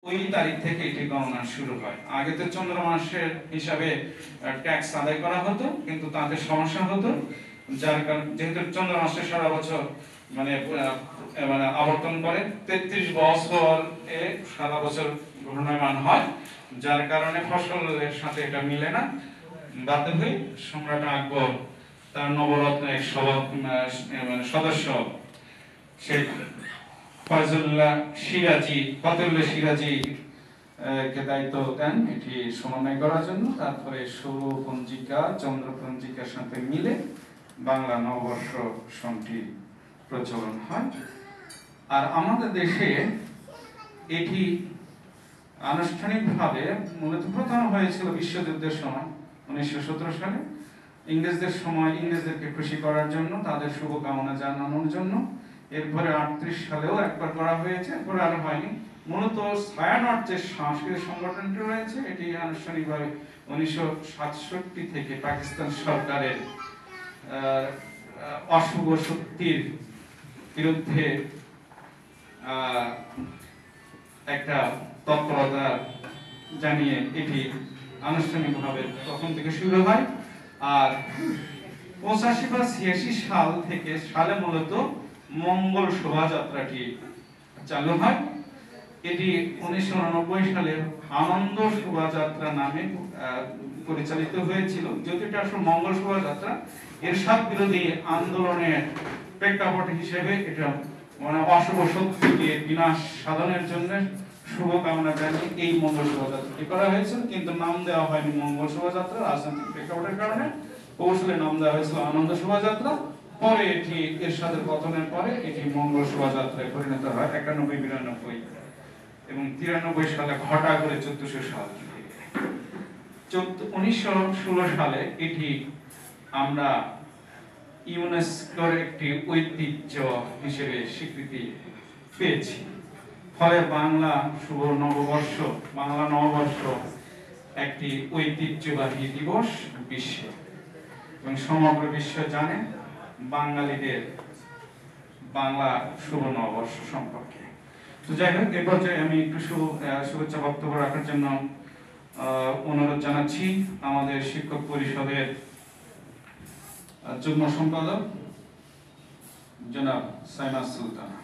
ওই তারিখ থেকে এটি গণনা শুরু হয়। আগে তো চন্দ্র মাসের হিসাবে ট্যাক্স আদায় করা হতো, কিন্তু তাতে সমস্যা হতো, যার কারণে যেহেতু চন্দ্র মাসে সারা বছর মানে মানে আবর্তন করে 33 বছর সারা বছর ঘূর্ণায়মান হয়, যার কারণে ফসলের সাথে এটা মিলে না। বাধ্য হয়ে সম্রাট আকবর তার নবরত্ন এক সদস্য শেখ ফয়জুল্লাহ সিরাজি, ফতেউল্লাহ সিরাজি কে দায়িত্ব দেন এটি সমন্বয় করার জন্য। তারপরে সৌর পঞ্জিকা চন্দ্র পঞ্জিকার সাথে মিলে বাংলা নববর্ষ সনটি প্রচলন হয়। আর আমাদের দেশে এটি আনুষ্ঠানিকভাবে মূলত প্রথম হয়েছিল বিশ্বযুদ্ধের সময় 1917 সালে। ইংরেজদেরকে খুশি করার জন্য, তাদের শুভকামনা জানানোর জন্য। এরপরে 38 সালেও একবার করা হয়েছে, এরপরে আর হয়নি। মূলত ছায়ানট যে সাংস্কৃতিক সংগঠনটি রয়েছে, এটি আনুষ্ঠানিকভাবে 1967 থেকে পাকিস্তান সরকারের অশুভ শক্তির বিরুদ্ধে একটা তৎপরতা জানিয়ে এটি আনুষ্ঠানিকভাবে তখন থেকে শুরু হয়। আর 85 বা 86 সাল থেকে মূলত মঙ্গল শোভাযাত্রাটি চালু হয়। এটি 1989 সালে আনন্দ শোভাযাত্রা নামে পরিচালিত হয়েছিল। যদিও এটা আসলে মঙ্গল শোভাযাত্রা, এরশাদ বিরোধী আন্দোলনের প্রেক্ষাপট হিসেবে এটা মানে অশুভ শক্তিকে বিনাশ সাধনের জন্য শুভকামনা জানিয়ে এই মঙ্গল শোভাযাত্রাটি করা হয়েছিল। কিন্তু নাম দেওয়া হয়নি মঙ্গল শোভাযাত্রা, রাজনৈতিক প্রেক্ষাপটের কারণে কৌশলে নাম দেওয়া হয়েছিল আনন্দ শোভাযাত্রা। পরে এটি এরশাদের পতনের পরে এটি মঙ্গল শোভাযাত্রায় পরিণত হয় 91, 92 এবং 93 সালে ঘটা করে 1400 সাল থেকে 1916 সালে এটি আমরা ইউনেস্কোর একটি ঐতিহ্য হিসেবে স্বীকৃতি পেয়েছি। ফলে বাংলা শুভ নববর্ষ, বাংলা নববর্ষ একটি ঐতিহ্যবাহী দিবস বিশ্বে, এবং সমগ্র বিশ্ব জানে বাঙালিদের বাংলা শুভ নববর্ষ সম্পর্কে। তো যাই হোক, এ পর্যায়ে আমি একটু শুভেচ্ছা বক্তব্য রাখার জন্য অনুরোধ জানাচ্ছি আমাদের শিক্ষক পরিষদের যুগ্ম সম্পাদক জনাব সাইমা সুলতানা।